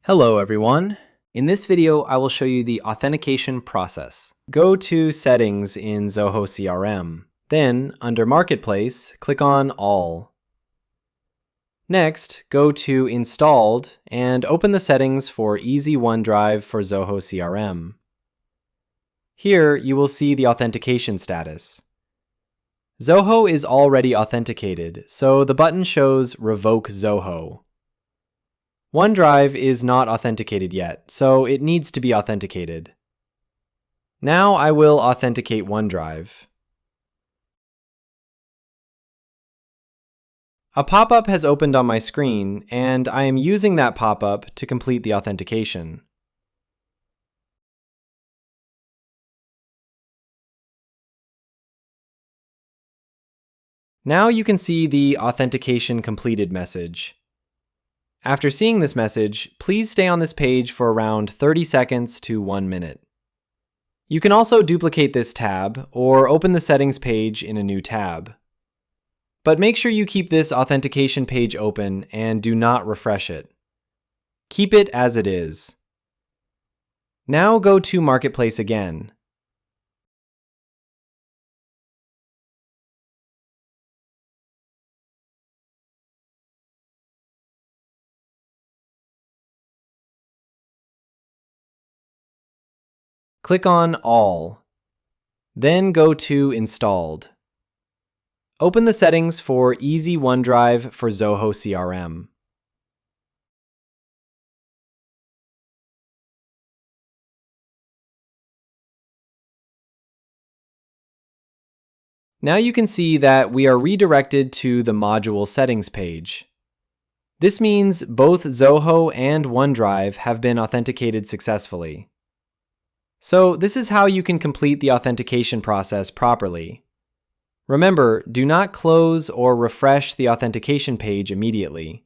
Hello everyone. In this video, I will show you the authentication process. Go to Settings in Zoho CRM. Then, under Marketplace, click on All. Next, go to Installed and open the settings for Easy OneDrive for Zoho CRM. Here, you will see the authentication status. Zoho is already authenticated, so the button shows Revoke Zoho. OneDrive is not authenticated yet, so it needs to be authenticated. Now I will authenticate OneDrive. A pop-up has opened on my screen, and I am using that pop-up to complete the authentication. Now you can see the authentication completed message. After seeing this message, please stay on this page for around 30 seconds to 1 minute. You can also duplicate this tab or open the settings page in a new tab. But make sure you keep this authentication page open and do not refresh it. Keep it as it is. Now go to Marketplace again. Click on All. Then go to Installed. Open the settings for Easy OneDrive for Zoho CRM. Now you can see that we are redirected to the module settings page. This means both Zoho and OneDrive have been authenticated successfully. So this is how you can complete the authentication process properly. Remember, do not close or refresh the authentication page immediately.